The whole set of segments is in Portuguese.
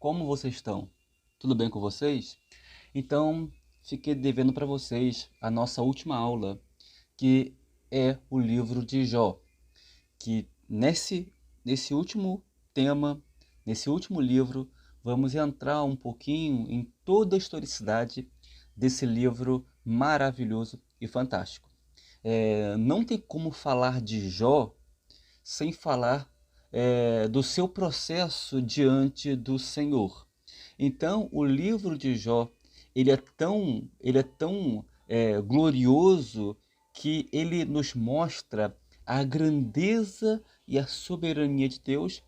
como vocês estão? Tudo bem com vocês? Então, fiquei devendo para vocês a nossa última aula, que é o livro de Jó, que nesse último tema, nesse último livro, vamos entrar um pouquinho em toda a historicidade desse livro maravilhoso e fantástico. Não tem como falar de Jó sem falar do seu processo diante do Senhor. Então, o livro de Jó, ele é tão glorioso que ele nos mostra a grandeza e a soberania de Deus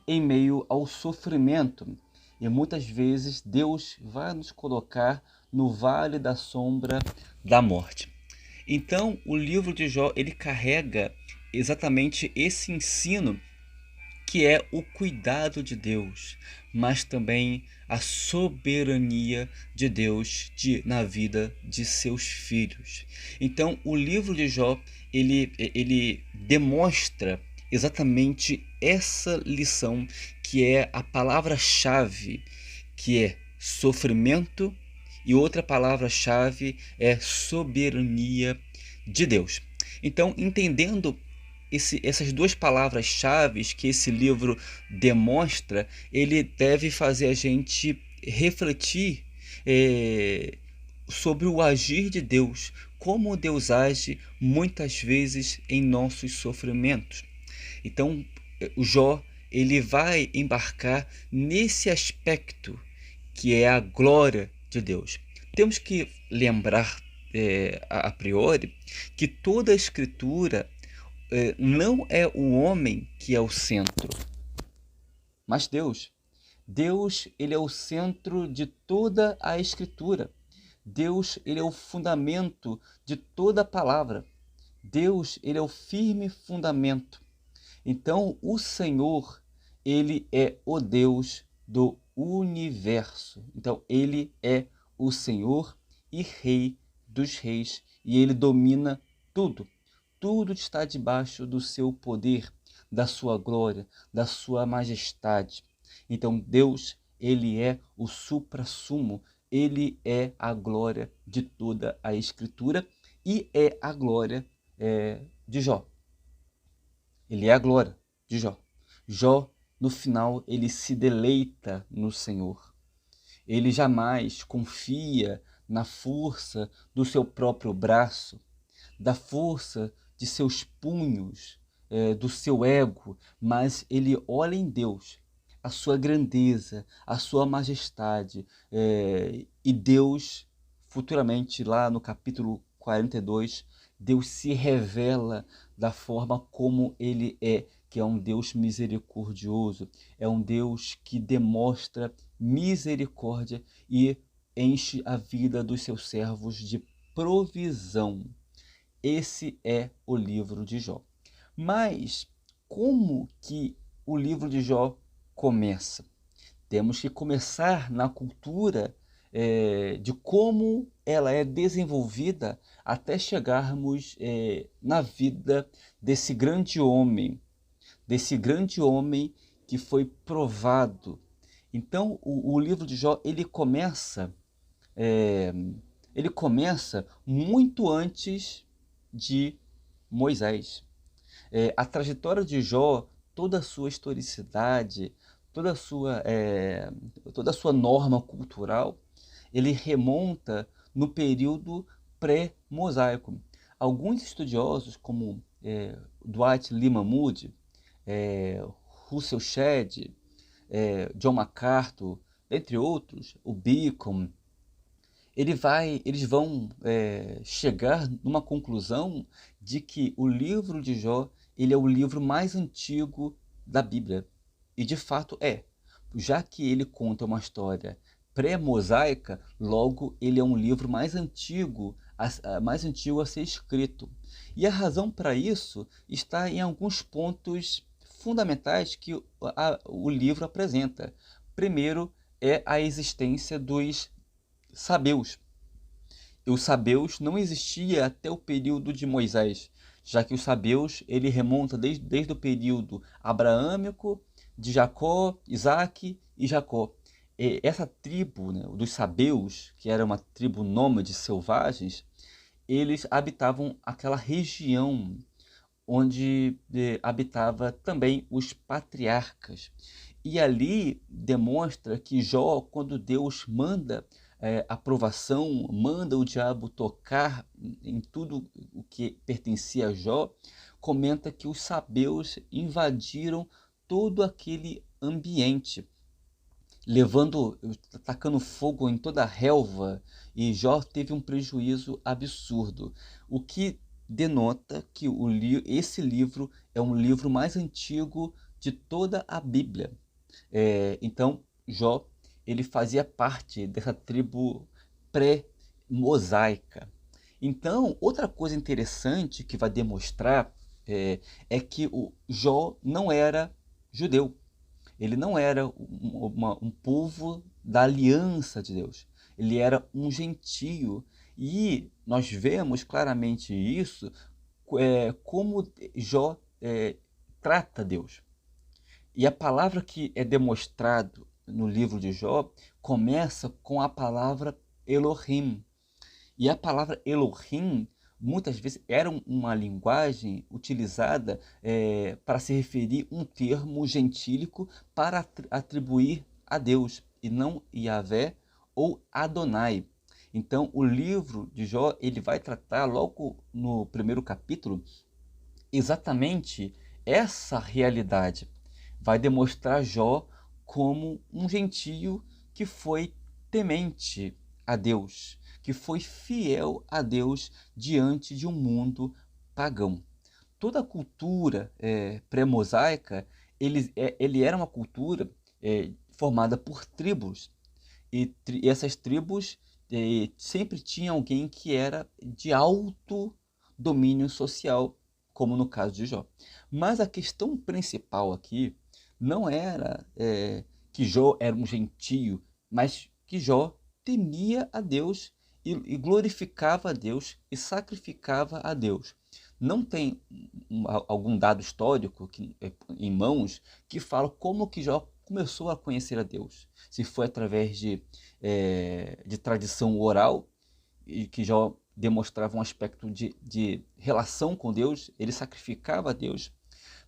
em meio ao sofrimento. E muitas vezes Deus vai nos colocar no vale da sombra da morte. Então, o livro de Jó, ele carrega exatamente esse ensino que é o cuidado de Deus, mas também a soberania de Deus na vida de seus filhos. Então, o livro de Jó, ele demonstra exatamente essa lição, que é a palavra-chave, que é sofrimento, e outra palavra-chave é soberania de Deus. Então, entendendo essas duas palavras-chave que esse livro demonstra, ele deve fazer a gente refletir sobre o agir de Deus, como Deus age muitas vezes em nossos sofrimentos. Então, o Jó, ele vai embarcar nesse aspecto que é a glória de Deus. Temos que lembrar a priori que toda a escritura não é o homem que é o centro, mas Deus. Deus, ele é o centro de toda a escritura. Deus, ele é o fundamento de toda a palavra. Deus, ele é o firme fundamento. Então, o Senhor, ele é o Deus do universo. Então, ele é o Senhor e Rei dos reis, e ele domina tudo. Tudo está debaixo do seu poder, da sua glória, da sua majestade. Então, Deus, ele é o suprassumo, ele é a glória de toda a Escritura e é a glória de Jó. Ele é a glória de Jó. Jó, no final, ele se deleita no Senhor. Ele jamais confia na força do seu próprio braço, da força de seus punhos, do seu ego, mas ele olha em Deus, a sua grandeza, a sua majestade, e Deus, futuramente, lá no capítulo 42, Deus se revela da forma como ele é, que é um Deus misericordioso, é um Deus que demonstra misericórdia e enche a vida dos seus servos de provisão. Esse é o livro de Jó. Mas como que o livro de Jó começa? Temos que começar na cultura de como ela é desenvolvida até chegarmos na vida desse grande homem que foi provado. Então, o livro de Jó, ele começa muito antes de Moisés. A trajetória de Jó, toda a sua historicidade, toda a sua norma cultural, ele remonta no período pré-mosaico. Alguns estudiosos, como Dwight Lyman Moody, Russell Shedd, John MacArthur, entre outros, o Bacon, eles vão chegar numa conclusão de que o livro de Jó, ele é o livro mais antigo da Bíblia. E de fato é, já que ele conta uma história pré-mosaica, logo ele é um livro mais antigo a ser escrito. E a razão para isso está em alguns pontos fundamentais que o livro apresenta. Primeiro é a existência dos sabeus. Os sabeus não existia até o período de Moisés, já que os sabeus ele remonta desde o período abraâmico, de Jacó, Isaac e Jacó. essa tribo, né, dos sabeus, que era uma tribo nômade selvagens, eles habitavam aquela região onde habitava também os patriarcas. E ali demonstra que Jó, quando Deus manda aprovação, manda o diabo tocar em tudo o que pertencia a Jó, comenta que os sabeus invadiram todo aquele ambiente, levando, tacando fogo em toda a relva, e Jó teve um prejuízo absurdo, o que denota que esse livro é um livro mais antigo de toda a Bíblia. Então, Jó, ele fazia parte dessa tribo pré-mosaica. Então, outra coisa interessante que vai demonstrar que o Jó não era judeu. Ele não era um povo da aliança de Deus. Ele era um gentio. E nós vemos claramente isso, como Jó trata Deus. E a palavra que é demonstrado no livro de Jó começa com a palavra Elohim. E a palavra Elohim, muitas vezes, era uma linguagem utilizada para se referir um termo gentílico para atribuir a Deus, e não Yahvé ou Adonai. Então, o livro de Jó, ele vai tratar logo no primeiro capítulo exatamente essa realidade. Vai demonstrar Jó como um gentio que foi temente a Deus, que foi fiel a Deus diante de um mundo pagão. Toda a cultura pré-mosaica, ele era uma cultura formada por tribos, e essas tribos sempre tinham alguém que era de alto domínio social, como no caso de Jó. Mas a questão principal aqui não era que Jó era um gentio, mas que Jó temia a Deus e glorificava a Deus e sacrificava a Deus. Não tem algum dado histórico em mãos que fala como que Jó começou a conhecer a Deus. Se foi através de tradição oral, e que Jó demonstrava um aspecto de relação com Deus, ele sacrificava a Deus,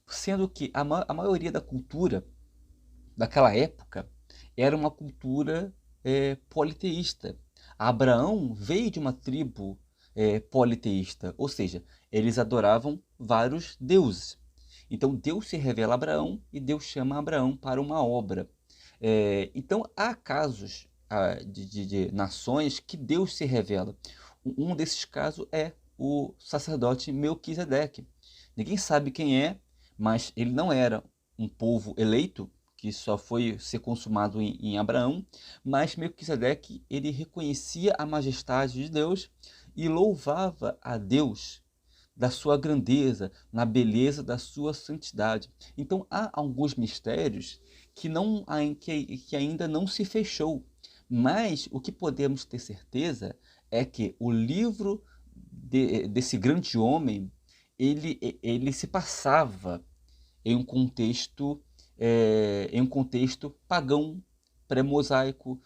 sendo que a maioria da cultura daquela época era uma cultura politeísta. Abraão veio de uma tribo politeísta, ou seja, eles adoravam vários deuses. Então Deus se revela a Abraão e Deus chama Abraão para uma obra. Então há casos de nações que Deus se revela. Um desses casos é o sacerdote Melquisedeque. Ninguém sabe quem é, mas ele não era um povo eleito, que só foi ser consumado em Abraão, mas Melquisedeque, ele reconhecia a majestade de Deus e louvava a Deus da sua grandeza, na beleza da sua santidade. Então há alguns mistérios que ainda não se fechou, mas o que podemos ter certeza é que o livro desse grande homem, ele se passava em um contexto pagão, pré-mosaico,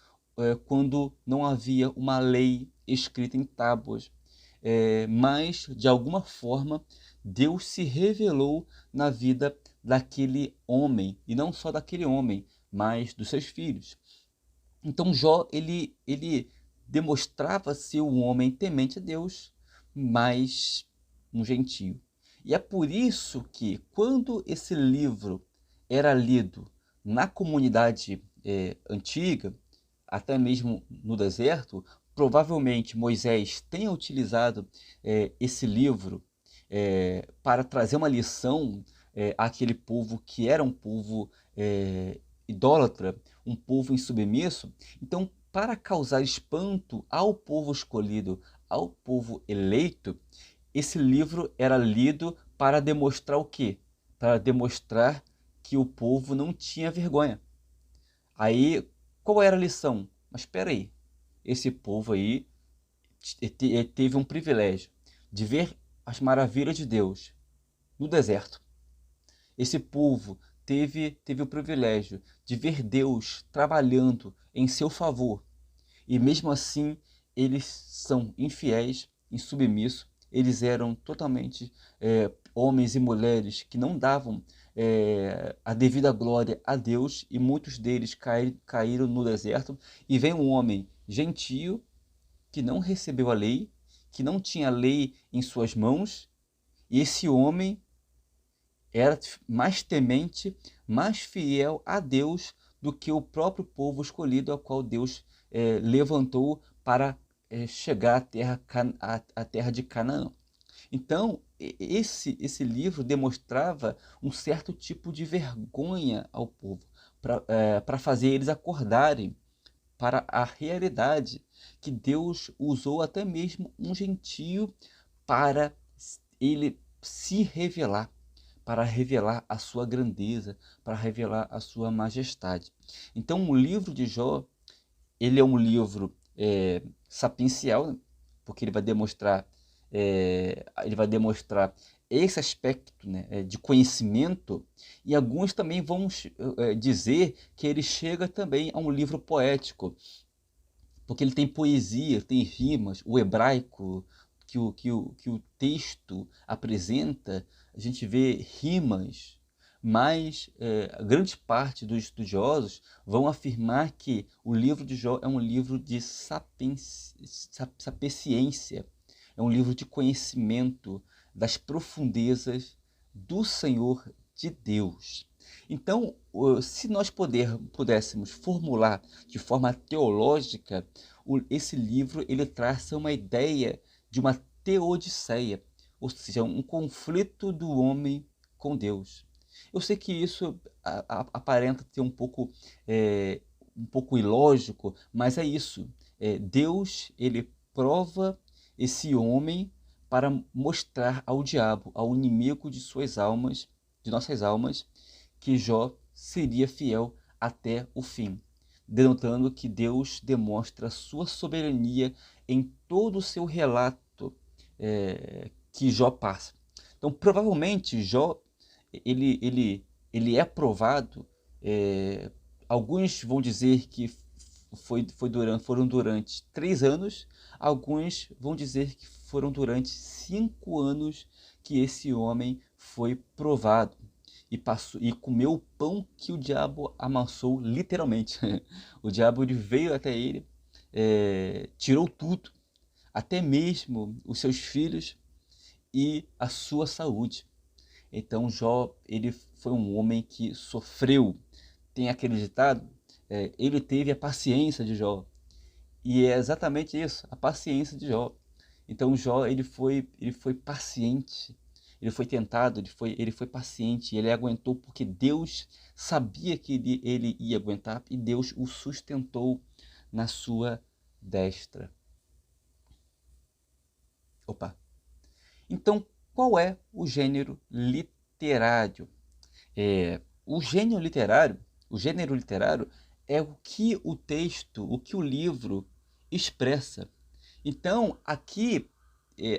quando não havia uma lei escrita em tábuas. Mas, de alguma forma, Deus se revelou na vida daquele homem, e não só daquele homem, mas dos seus filhos. Então Jó, ele demonstrava ser um homem temente a Deus, mas um gentio. E é por isso que, quando esse livro era lido na comunidade antiga, até mesmo no deserto, provavelmente Moisés tenha utilizado esse livro para trazer uma lição àquele povo que era um povo idólatra, um povo insubmisso. Então, para causar espanto ao povo escolhido, ao povo eleito, esse livro era lido para demonstrar o quê? Para demonstrar que o povo não tinha vergonha. Aí, qual era a lição? Mas espera aí, esse povo aí teve um privilégio de ver as maravilhas de Deus no deserto. Esse povo teve o privilégio de ver Deus trabalhando em seu favor, e mesmo assim eles são infiéis, insubmissos, eles eram totalmente homens e mulheres que não davam a devida glória a Deus, e muitos deles caíram no deserto, e vem um homem gentio que não recebeu a lei, que não tinha a lei em suas mãos, e esse homem era mais temente, mais fiel a Deus do que o próprio povo escolhido, ao qual Deus levantou para chegar à terra de Canaã. Então, esse livro demonstrava um certo tipo de vergonha ao povo, para fazer eles acordarem para a realidade que Deus usou até mesmo um gentio para ele se revelar, para revelar a sua grandeza, para revelar a sua majestade. Então, o livro de Jó, ele é um livro sapiencial, né? Porque ele vai demonstrar esse aspecto, né, de conhecimento, e alguns também vão dizer que ele chega também a um livro poético, porque ele tem poesia, tem rimas, o hebraico que o texto apresenta, a gente vê rimas, mas a grande parte dos estudiosos vão afirmar que o livro de Jó é um livro de sapiência, é um livro de conhecimento das profundezas do Senhor de Deus. Então, se nós pudéssemos formular de forma teológica, esse livro ele traça uma ideia de uma teodiceia, ou seja, um conflito do homem com Deus. Eu sei que isso aparenta ter um pouco ilógico, mas é isso. Deus ele prova esse homem para mostrar ao diabo, ao inimigo de suas almas, de nossas almas, que Jó seria fiel até o fim, denotando que Deus demonstra sua soberania em todo o seu relato que Jó passa. Então, provavelmente, Jó ele é provado. Alguns vão dizer que foram durante 3 anos, alguns vão dizer que foram durante 5 anos que esse homem foi provado e comeu o pão que o diabo amassou, literalmente. O diabo ele veio até ele, tirou tudo, até mesmo os seus filhos e a sua saúde. Então Jó ele foi um homem que sofreu. Tem aquele ditado, ele teve a paciência de Jó. E é exatamente isso, a paciência de Jó. Então Jó ele foi paciente, ele foi tentado, ele foi paciente, ele aguentou porque Deus sabia que ele ia aguentar, e Deus o sustentou na sua destra. Opa! Então, qual é o gênero literário? O gênero literário é o que o texto, o que o livro expressa. Então, aqui,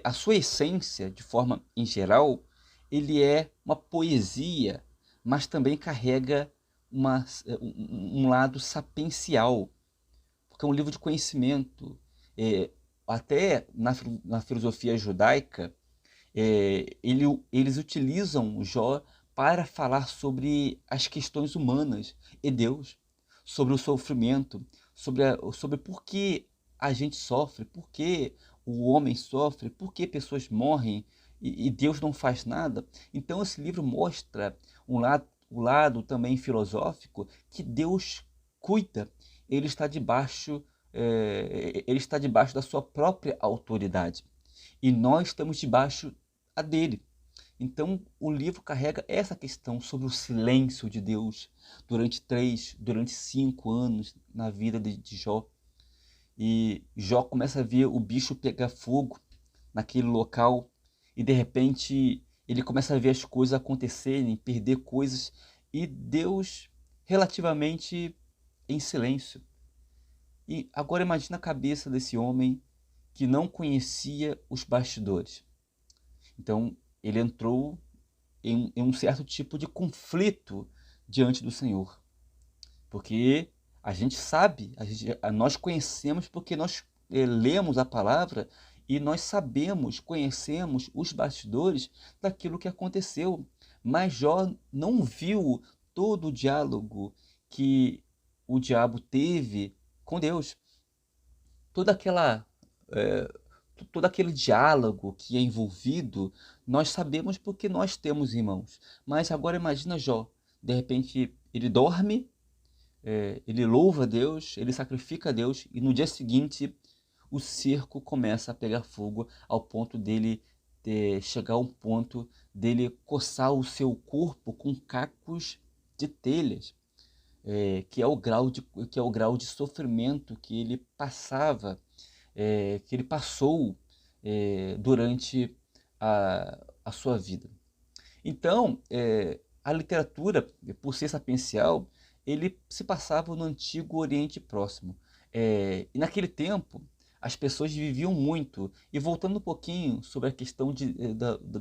a sua essência, de forma em geral, ele é uma poesia, mas também carrega um lado sapiencial, porque é um livro de conhecimento. Até na filosofia judaica, eles utilizam Jó para falar sobre as questões humanas e Deus, sobre o sofrimento, sobre por que a gente sofre, por que o homem sofre, por que pessoas morrem e Deus não faz nada. Então esse livro mostra o lado também filosófico, que Deus cuida, ele está debaixo, ele está debaixo da sua própria autoridade, e nós estamos debaixo a dele. Então, o livro carrega essa questão sobre o silêncio de Deus durante 5 anos na vida de Jó. E Jó começa a ver o bicho pegar fogo naquele local, e de repente ele começa a ver as coisas acontecerem, perder coisas, e Deus relativamente em silêncio. E agora imagina a cabeça desse homem que não conhecia os bastidores. Então, ele entrou em um certo tipo de conflito diante do Senhor. Porque a gente sabe, nós conhecemos porque nós lemos a palavra e nós sabemos, conhecemos os bastidores daquilo que aconteceu. Mas Jó não viu todo o diálogo que o diabo teve com Deus. Toda aquela, é, todo aquele diálogo que é envolvido, nós sabemos porque nós temos irmãos. Mas agora imagina Jó, de repente ele dorme, ele louva a Deus, ele sacrifica a Deus e no dia seguinte o cerco começa a pegar fogo ao ponto dele chegar ao ponto dele coçar o seu corpo com cacos de telhas, que é o grau de sofrimento que ele passava, que ele passou durante a sua vida. Então, a literatura, por ser sapiencial, ele se passava no Antigo Oriente Próximo. E naquele tempo, as pessoas viviam muito. E voltando um pouquinho sobre a questão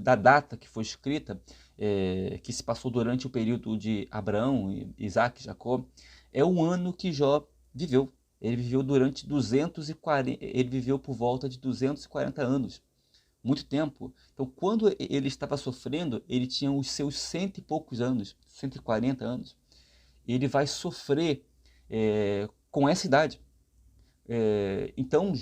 da data que foi escrita, que se passou durante o período de Abraão, Isaac, Jacó, é o ano que Jó viveu. Ele viveu durante 240, ele viveu por volta de 240 anos, muito tempo. Então, quando ele estava sofrendo, ele tinha os seus cento e poucos anos, 140 anos. Ele vai sofrer com essa idade. Então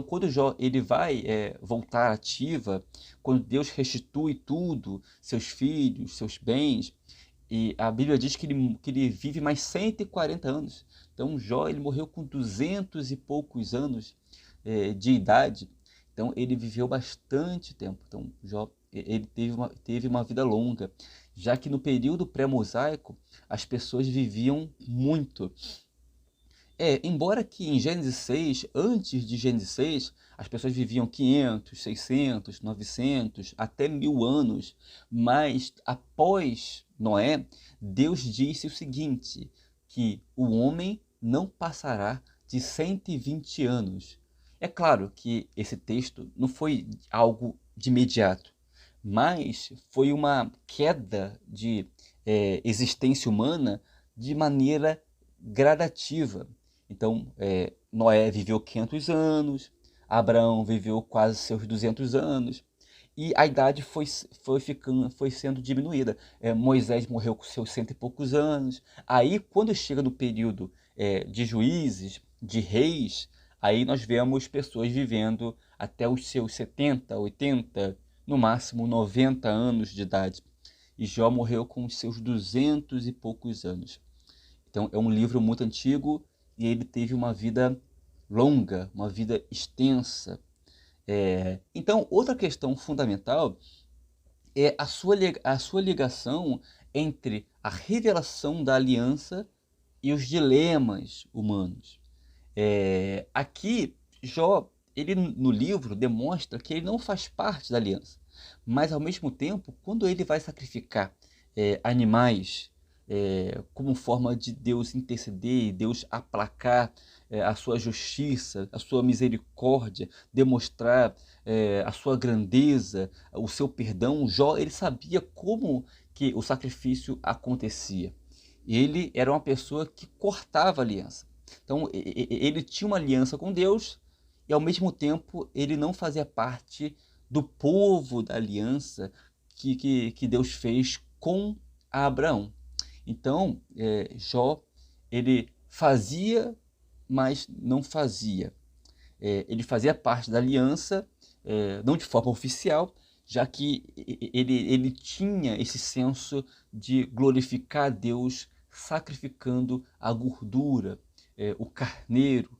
quando Jó ele vai voltar ativa, quando Deus restitui tudo, seus filhos, seus bens, e a Bíblia diz que ele vive mais 140 anos. Então Jó ele morreu com 200 e poucos anos de idade. Então ele viveu bastante tempo. Então Jó ele teve uma vida longa, já que no período pré-mosaico as pessoas viviam muito. Embora que em Gênesis 6, antes de Gênesis 6, as pessoas viviam 500, 600, 900, até 1000 anos, mas após Noé, Deus disse o seguinte, que o homem não passará de 120 anos. É claro que esse texto não foi algo de imediato, mas foi uma queda de existência humana de maneira gradativa. Então, Noé viveu 500 anos, Abraão viveu quase seus 200 anos, e a idade foi sendo diminuída. Moisés morreu com seus cento e poucos anos. Aí, quando chega no período de juízes, de reis, aí nós vemos pessoas vivendo até os seus 70, 80, no máximo 90 anos de idade. E Jó morreu com os seus 200 e poucos anos. Então, é um livro muito antigo e ele teve uma vida longa, uma vida extensa. Então, outra questão fundamental é a sua ligação entre a revelação da aliança e os dilemas humanos. Aqui, Jó, ele no livro demonstra que ele não faz parte da aliança, mas ao mesmo tempo, quando ele vai sacrificar animais como forma de Deus interceder, Deus aplacar a sua justiça, a sua misericórdia, demonstrar a sua grandeza, o seu perdão, Jó ele sabia como que o sacrifício acontecia. Ele era uma pessoa que cortava a aliança. Então, ele tinha uma aliança com Deus e, ao mesmo tempo, ele não fazia parte do povo da aliança que Deus fez com Abraão. Então, Jó, ele fazia, mas não fazia. Ele fazia parte da aliança, não de forma oficial, já que ele tinha esse senso de glorificar a Deus sacrificando a gordura, o carneiro,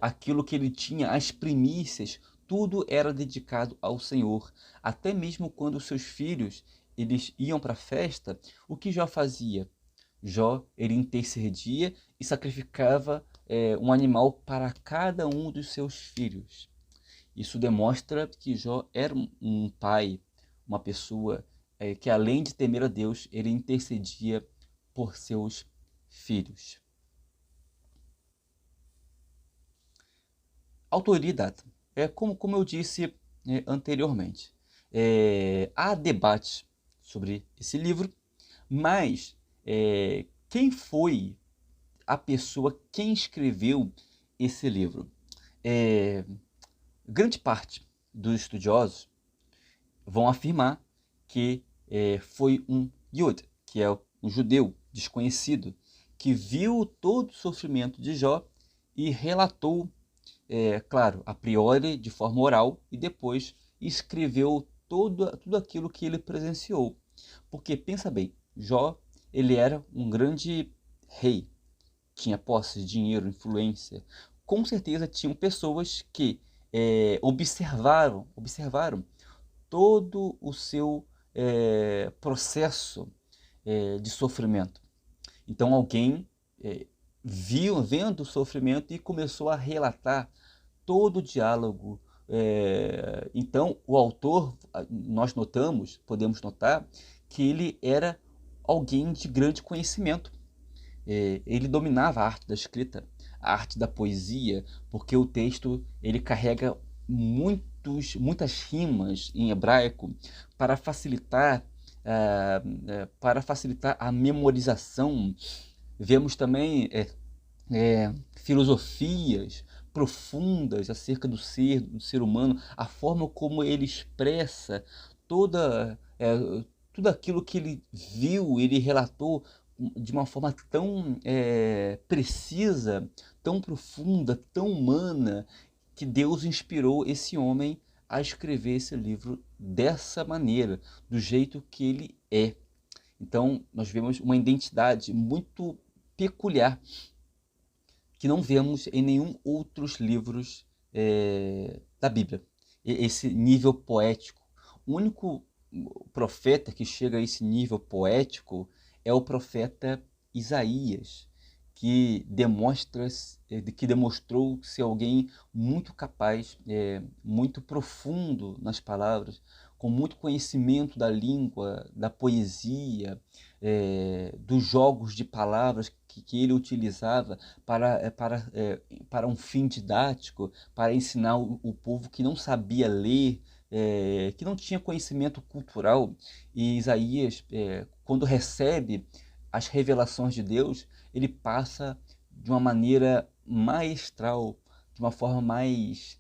aquilo que ele tinha, as primícias, tudo era dedicado ao Senhor. Até mesmo quando os seus filhos eles iam para a festa, o que Jó fazia? Jó ele intercedia e sacrificava um animal para cada um dos seus filhos. Isso demonstra que Jó era um pai, uma pessoa que além de temer a Deus, ele intercedia por seus filhos. Autoria e data. Como eu disse anteriormente, há debate sobre esse livro, Mas quem foi a pessoa, quem escreveu esse livro? Grande parte dos estudiosos vão afirmar que foi um Yud, que é um judeu desconhecido, que viu todo o sofrimento de Jó e relatou, claro, a priori de forma oral, e depois escreveu tudo aquilo que ele presenciou. Porque, pensa bem, Jó, ele era um grande rei, tinha posse, dinheiro, influência. Com certeza tinham pessoas que observaram todo o seu processo de sofrimento. Então alguém vendo o sofrimento e começou a relatar todo o diálogo. Então o autor, nós podemos notar que ele era alguém de grande conhecimento. Ele dominava a arte da escrita, a arte da poesia, porque o texto ele carrega muitas rimas em hebraico para facilitar, a memorização. Vemos também filosofias profundas acerca do ser humano, a forma como ele expressa tudo aquilo que ele viu, ele relatou de uma forma tão precisa, tão profunda, tão humana, que Deus inspirou esse homem a escrever esse livro dessa maneira, do jeito que ele é. Então, nós vemos uma identidade muito peculiar que não vemos em nenhum outros livros da Bíblia. Esse nível poético. O único profeta que chega a esse nível poético é o profeta Isaías, que demonstrou ser alguém muito capaz, muito profundo nas palavras, com muito conhecimento da língua, da poesia, dos jogos de palavras que ele utilizava para um fim didático, para ensinar o povo que não sabia ler, que não tinha conhecimento cultural. E Isaías, quando recebe as revelações de Deus, ele passa de uma maneira maestral, de uma forma mais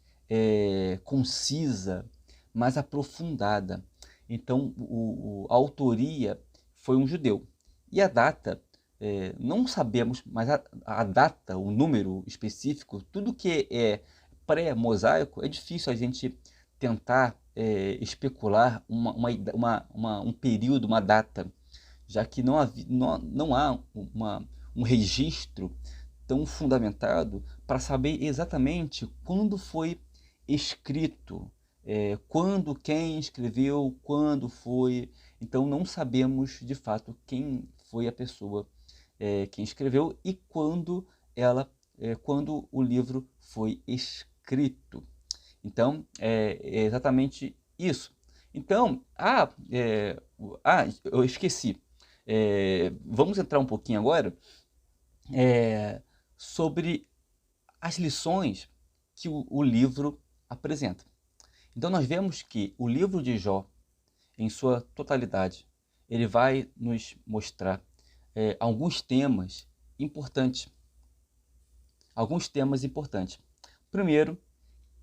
concisa, mais aprofundada. Então, a autoria foi um judeu. E a data, não sabemos, mas a data, o número específico, tudo que é pré-mosaico, é difícil a gente tentar especular um período, uma data, já que não há um registro tão fundamentado para saber exatamente quando foi escrito, quem escreveu, quando foi. Então não sabemos de fato quem foi a pessoa quem escreveu e quando o livro foi escrito. Então é exatamente isso. Então, eu esqueci. Vamos entrar um pouquinho agora sobre as lições que o livro apresenta. Então nós vemos que o livro de Jó, em sua totalidade, ele vai nos mostrar alguns temas importantes. Alguns temas importantes. Primeiro,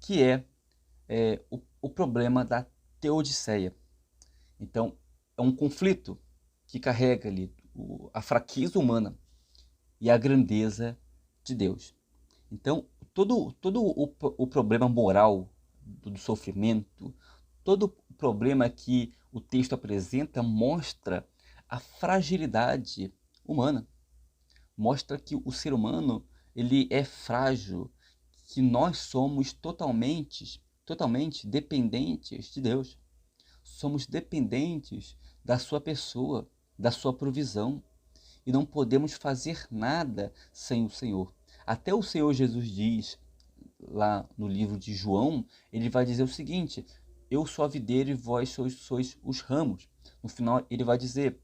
que é o problema da teodiceia. Então, é um conflito que carrega ali a fraqueza humana e a grandeza de Deus. Então, todo o problema moral do sofrimento, todo o problema que o texto apresenta mostra a fragilidade humana. Mostra que o ser humano ele é frágil, que nós somos totalmente dependentes de Deus. Somos dependentes da sua pessoa, da sua provisão. E não podemos fazer nada sem o Senhor. Até o Senhor Jesus diz, lá no livro de João, ele vai dizer o seguinte: eu sou a videira e vós sois os ramos. No final ele vai dizer,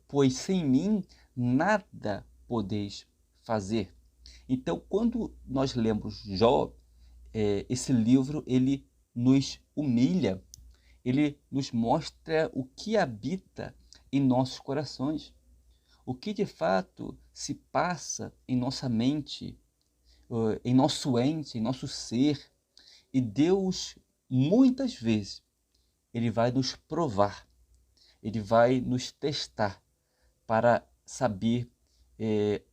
pois sem mim nada podeis fazer. Então, quando nós lemos Jó, esse livro ele nos humilha, ele nos mostra o que habita em nossos corações, o que de fato se passa em nossa mente, em nosso ente, em nosso ser. E Deus, muitas vezes, Ele vai nos provar, Ele vai nos testar para saber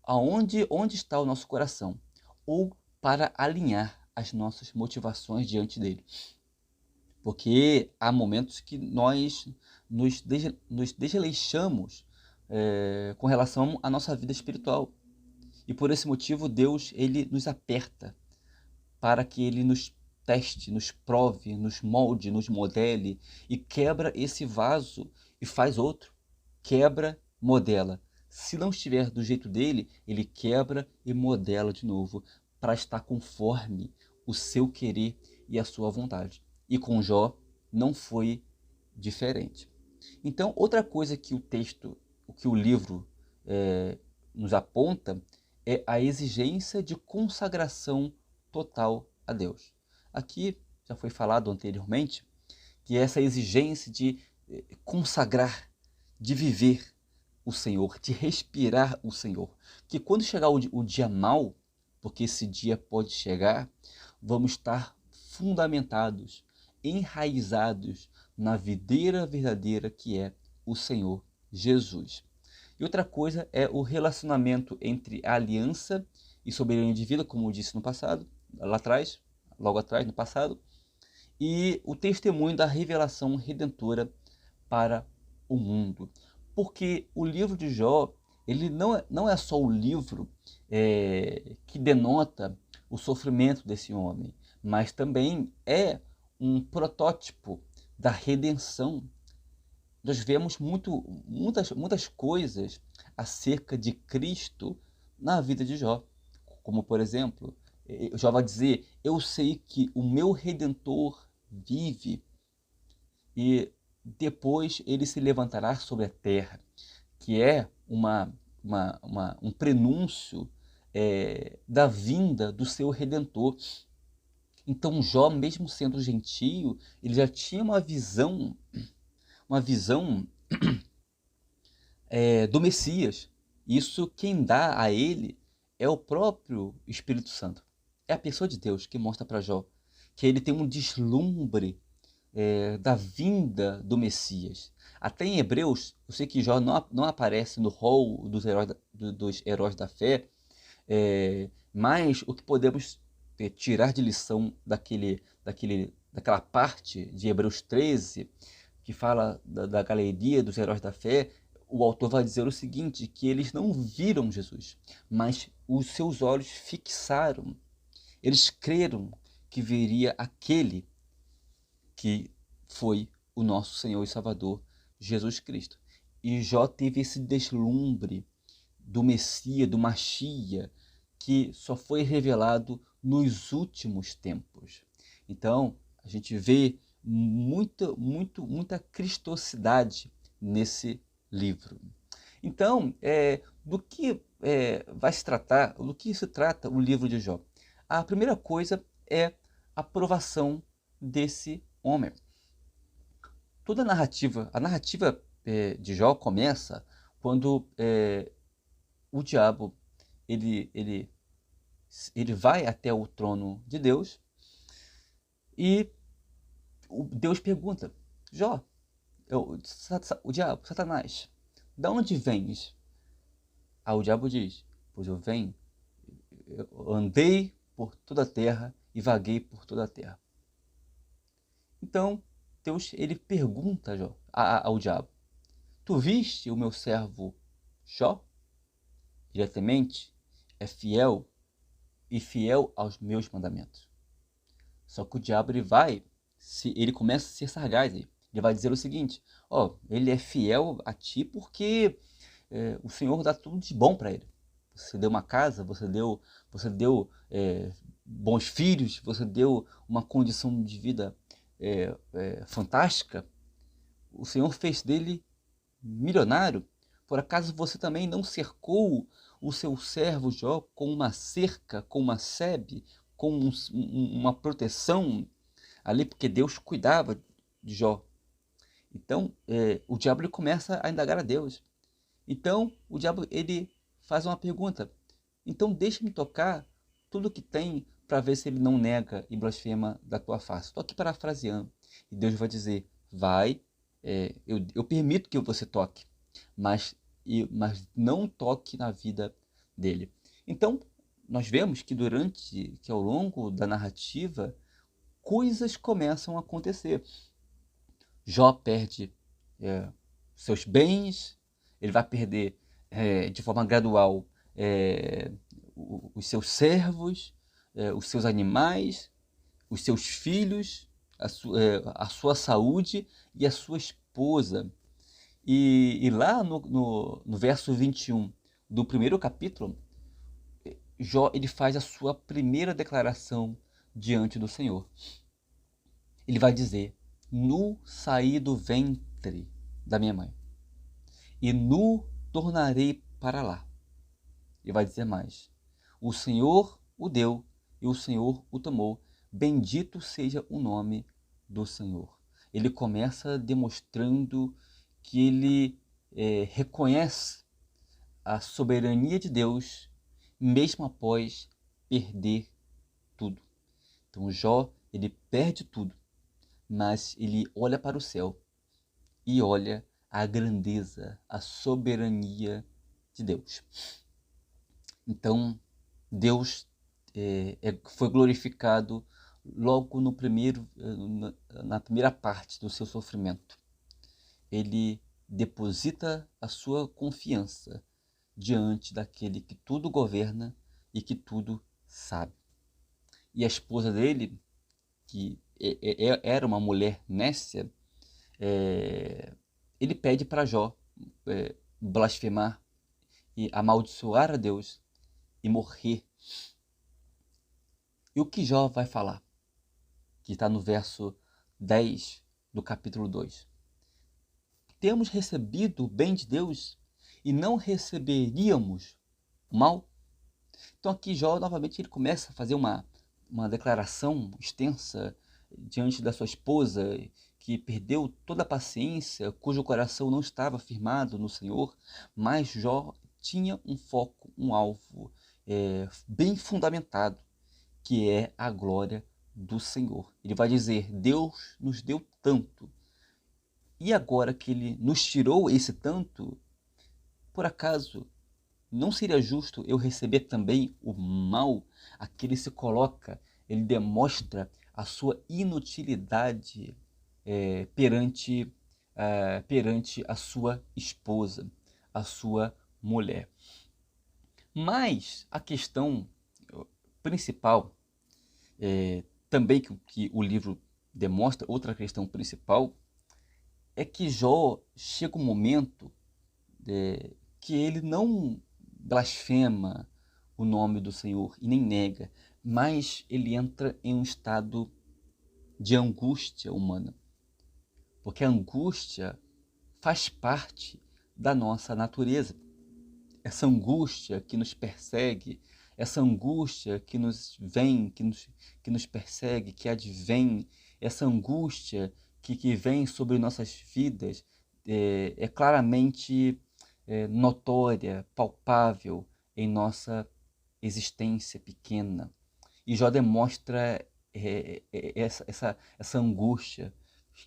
onde está o nosso coração, ou para alinhar as nossas motivações diante dele. Porque há momentos que nós nos desleixamos com relação à nossa vida espiritual. E por esse motivo Deus ele nos aperta para que ele nos teste, nos prove, nos molde, nos modele e quebra esse vaso e faz outro. Quebra, modela. Se não estiver do jeito dele, ele quebra e modela de novo para estar conforme o seu querer e a sua vontade. E com Jó não foi diferente. Então, outra coisa que o texto, o que o livro nos aponta é a exigência de consagração total a Deus. Aqui já foi falado anteriormente que essa exigência de consagrar, de viver o Senhor, de respirar o Senhor, que quando chegar o dia mau, porque esse dia pode chegar, vamos estar fundamentados, enraizados na videira verdadeira que é o Senhor Jesus. E outra coisa é o relacionamento entre a aliança e soberania divina, como eu disse no passado, lá atrás, logo atrás, no passado, e o testemunho da revelação redentora para o mundo. Porque o livro de Jó, ele não é só o livro que denota o sofrimento desse homem, mas também é um protótipo da redenção. Nós vemos muitas coisas acerca de Cristo na vida de Jó. Como, por exemplo, Jó vai dizer, eu sei que o meu Redentor vive e depois ele se levantará sobre a terra, que é um prenúncio da vinda do seu Redentor. Então Jó, mesmo sendo gentio, ele já tinha uma visão do Messias. Isso quem dá a ele é o próprio Espírito Santo. É a pessoa de Deus que mostra para Jó que ele tem um deslumbre da vinda do Messias. Até em Hebreus, eu sei que Jó não aparece no rol dos heróis da fé, mas o que podemos tirar de lição daquela parte de Hebreus 13, que fala da galeria dos heróis da fé, o autor vai dizer o seguinte, que eles não viram Jesus, mas os seus olhos fixaram, eles creram que viria aquele que foi o nosso Senhor e Salvador, Jesus Cristo. E Jó teve esse deslumbre do Messias, do Machia, que só foi revelado nos últimos tempos. Então, a gente vê muita cristocidade nesse livro. Então, do que vai se tratar, do que se trata o livro de Jó? A primeira coisa é a provação desse homem. Toda a narrativa de Jó começa quando o diabo ele vai até o trono de Deus e Deus pergunta, Jó, o diabo, Satanás, de onde vens? O diabo diz, pois eu andei por toda a terra e vaguei por toda a terra. Então, Deus ele pergunta ao diabo, tu viste o meu servo Jó? Diretamente é fiel e fiel aos meus mandamentos. Só que o diabo ele começa a ser sagaz, ele vai dizer o seguinte, ele é fiel a ti porque o Senhor dá tudo de bom para ele. Você deu uma casa, você deu bons filhos, você deu uma condição de vida fantástica. O Senhor fez dele milionário. Por acaso você também não cercou o seu servo Jó com uma cerca, com uma sebe, com uma proteção ali, porque Deus cuidava de Jó. Então, o diabo ele começa a indagar a Deus. Então, o diabo ele faz uma pergunta. Então, deixa-me tocar tudo que tem para ver se ele não nega e blasfema da tua face. Estou aqui parafraseando. E Deus vai dizer, vai, eu permito que você toque, mas não toque na vida dele. Então, nós vemos que ao longo da narrativa, coisas começam a acontecer. Jó perde seus bens, ele vai perder de forma gradual os seus servos, os seus animais, os seus filhos, a sua saúde e a sua esposa. E lá no verso 21 do primeiro capítulo, Jó ele faz a sua primeira declaração diante do Senhor. Ele vai dizer, nu saí do ventre da minha mãe, e nu tornarei para lá. E vai dizer mais, o Senhor o deu, e o Senhor o tomou, bendito seja o nome do Senhor. Ele começa demonstrando que ele reconhece a soberania de Deus, mesmo após perder tudo. Então Jó, ele perde tudo, mas ele olha para o céu e olha a grandeza, a soberania de Deus. Então, Deus foi glorificado logo na primeira parte do seu sofrimento. Ele deposita a sua confiança diante daquele que tudo governa e que tudo sabe. E a esposa dele, que era uma mulher nécia, ele pede para Jó blasfemar e amaldiçoar a Deus e morrer. E o que Jó vai falar? Que está no verso 10 do capítulo 2. Temos recebido o bem de Deus e não receberíamos o mal? Então aqui Jó, novamente, ele começa a fazer uma declaração extensa diante da sua esposa, que perdeu toda a paciência, cujo coração não estava firmado no Senhor, mas Jó tinha um foco, um alvo bem fundamentado, que é a glória do Senhor. Ele vai dizer, Deus nos deu tanto, e agora que Ele nos tirou esse tanto, por acaso não seria justo eu receber também o mal? Aqui ele se coloca, ele demonstra a sua inutilidade perante a sua esposa, a sua mulher. Mas a questão principal, também que o livro demonstra, outra questão principal, é que Jó chega um momento que ele não blasfema o nome do Senhor e nem nega, mas ele entra em um estado de angústia humana. Porque a angústia faz parte da nossa natureza. Essa angústia que nos persegue, essa angústia que nos vem, que nos persegue, que advém, essa angústia que vem sobre nossas vidas, é claramente notória, palpável em nossa existência pequena. E Jó demonstra essa angústia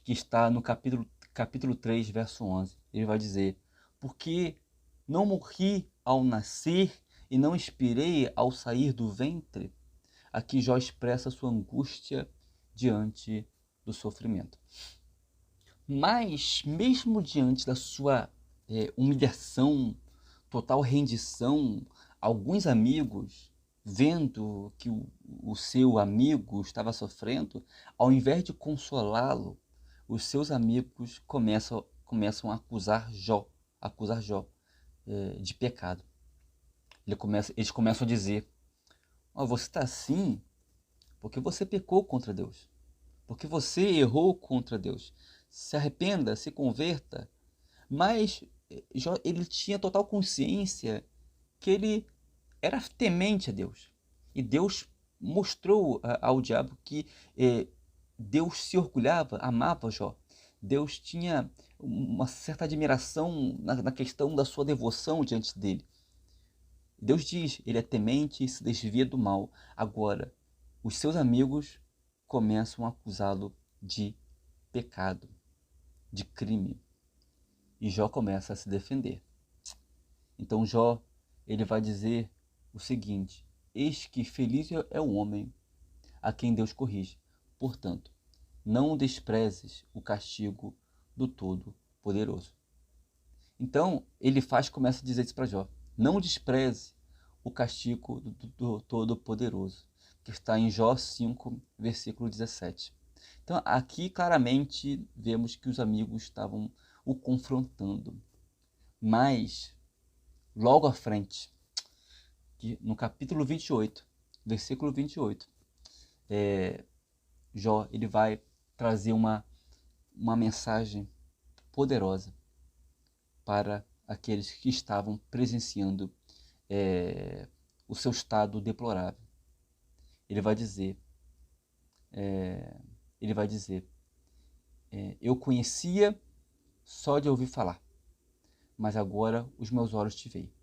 que está no capítulo 3, verso 11. Ele vai dizer, porque não morri ao nascer e não expirei ao sair do ventre? Aqui Jó expressa sua angústia diante do sofrimento. Mas, mesmo diante da sua humilhação, total rendição, alguns amigos, vendo que o seu amigo estava sofrendo, ao invés de consolá-lo, os seus amigos começam a acusar Jó de pecado. Eles começam a dizer, você está assim porque você pecou contra Deus, porque você errou contra Deus. Se arrependa, se converta. Mas Jó, ele tinha total consciência que ele era temente a Deus. E Deus mostrou ao diabo que Deus se orgulhava, amava Jó. Deus tinha uma certa admiração na questão da sua devoção diante dele. Deus diz, ele é temente e se desvia do mal. Agora, os seus amigos começam a acusá-lo de pecado, de crime. E Jó começa a se defender. Então Jó, ele vai dizer o seguinte: eis que feliz é o homem a quem Deus corrige. Portanto, não desprezes o castigo do Todo-Poderoso. Então, ele começa a dizer isso para Jó: não despreze o castigo do Todo-Poderoso, que está em Jó 5, versículo 17. Então, aqui claramente vemos que os amigos estavam o confrontando. Mas, logo à frente, no capítulo 28, versículo 28, Jó ele vai trazer uma mensagem poderosa para aqueles que estavam presenciando o seu estado deplorável. Ele vai dizer, eu conhecia só de ouvir falar, mas agora os meus olhos te veem.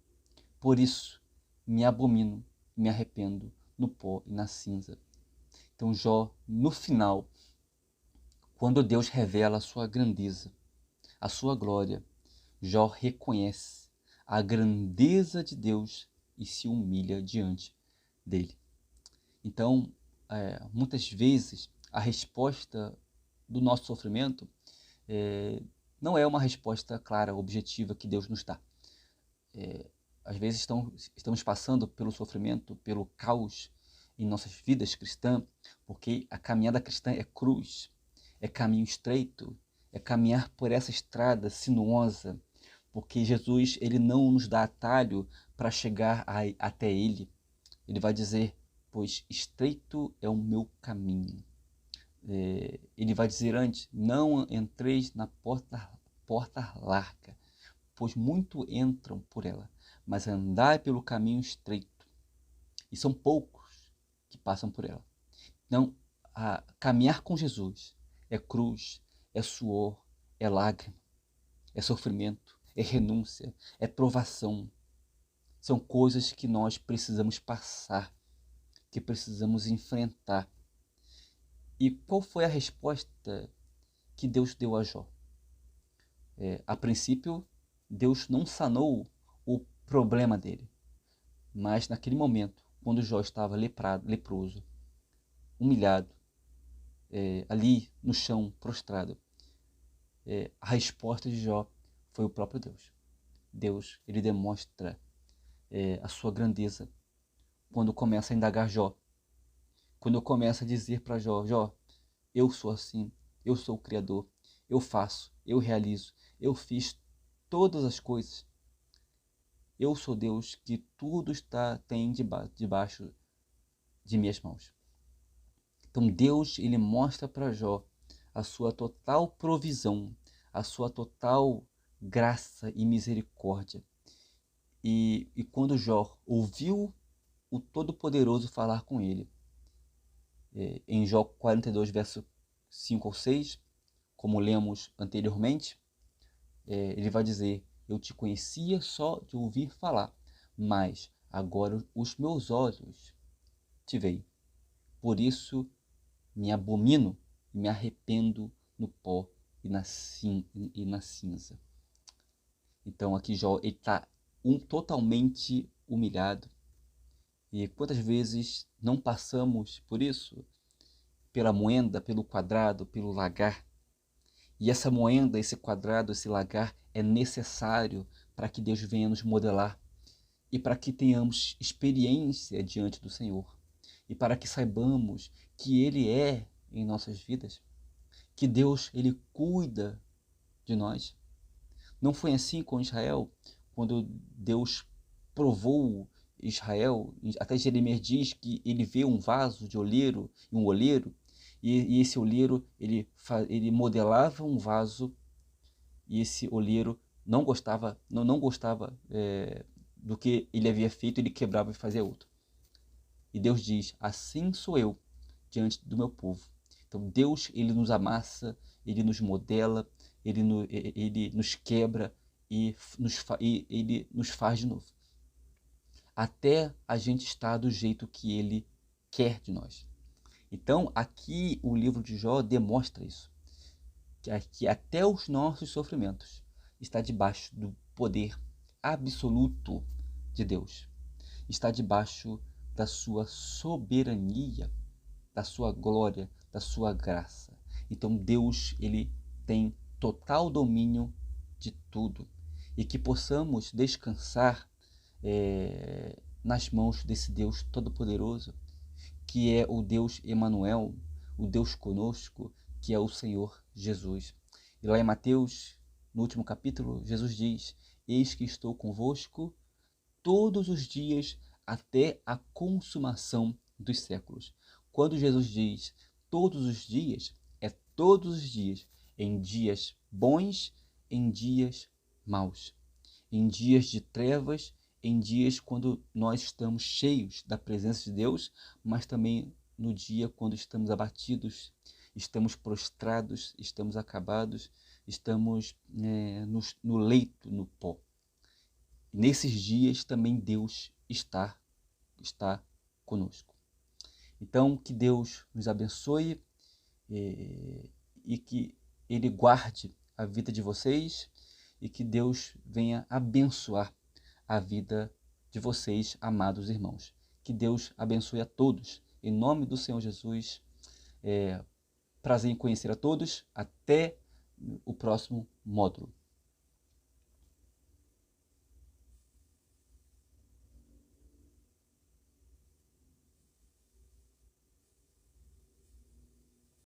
Por isso me abomino, me arrependo no pó e na cinza. Então Jó, no final, quando Deus revela a sua grandeza, a sua glória, Jó reconhece a grandeza de Deus e se humilha diante dele. Então, muitas vezes, a resposta do nosso sofrimento não é uma resposta clara, objetiva que Deus nos dá. Às vezes estamos passando pelo sofrimento, pelo caos em nossas vidas cristãs, porque a caminhada cristã é cruz, é caminho estreito, é caminhar por essa estrada sinuosa, porque Jesus ele não nos dá atalho para chegar até Ele. Ele vai dizer, pois estreito é o meu caminho. Ele vai dizer antes, não entreis na porta larga, pois muito entram por ela, mas andai pelo caminho estreito, e são poucos que passam por ela. Então, caminhar com Jesus é cruz, é suor, é lágrima, é sofrimento, é renúncia, é provação. São coisas que nós precisamos passar, que precisamos enfrentar. E qual foi a resposta que Deus deu a Jó? A princípio, Deus não sanou o problema dele, mas naquele momento, quando Jó estava leproso, humilhado, ali no chão, prostrado, a resposta de Jó foi o próprio Deus. Deus, ele demonstra a sua grandeza quando começa a indagar Jó. Quando começa a dizer para Jó, Jó, eu sou assim, eu sou o Criador, eu faço, eu realizo, eu fiz todas as coisas. Eu sou Deus que tudo tem debaixo de minhas mãos. Então Deus ele mostra para Jó a sua total provisão, a sua total graça e misericórdia. E quando Jó ouviu o Todo-Poderoso falar com ele, em Jó 42, verso 5 ou 6, como lemos anteriormente, ele vai dizer, eu te conhecia só de ouvir falar, mas agora os meus olhos te veem. Por isso me abomino e me arrependo no pó e na cinza. Então aqui Jó está totalmente humilhado. E quantas vezes não passamos por isso? Pela moenda, pelo quadrado, pelo lagar. E essa moenda, esse quadrado, esse lagar é necessário para que Deus venha nos modelar e para que tenhamos experiência diante do Senhor e para que saibamos que Ele é em nossas vidas, que Deus ele cuida de nós. Não foi assim com Israel, quando Deus provou Israel, até Jeremias diz que ele vê um vaso de oleiro, um olheiro, e esse olheiro ele modelava um vaso, e esse olheiro não gostava do que ele havia feito, ele quebrava e fazia outro. E Deus diz, assim sou eu diante do meu povo. Então Deus, ele nos amassa, ele nos modela, ele nos quebra e ele nos faz de novo. Até a gente estar do jeito que ele quer de nós. Então, aqui o livro de Jó demonstra isso, que até os nossos sofrimentos está debaixo do poder absoluto de Deus, está debaixo da sua soberania, da sua glória, da sua graça. Então Deus, ele tem total domínio de tudo e que possamos descansar nas mãos desse Deus Todo-Poderoso, que é o Deus Emanuel, o Deus conosco, que é o Senhor Jesus. E lá em Mateus, no último capítulo, Jesus diz: eis que estou convosco todos os dias até a consumação dos séculos. Quando Jesus diz todos os dias, é todos os dias, em dias bons, em dias maus, em dias de trevas, em dias quando nós estamos cheios da presença de Deus, mas também no dia quando estamos abatidos, estamos prostrados, estamos acabados, estamos no leito, no pó. Nesses dias também Deus está conosco. Então, que Deus nos abençoe e que Ele guarde a vida de vocês e que Deus venha abençoar a vida de vocês, amados irmãos. Que Deus abençoe a todos. Em nome do Senhor Jesus, prazer em conhecer a todos. Até o próximo módulo.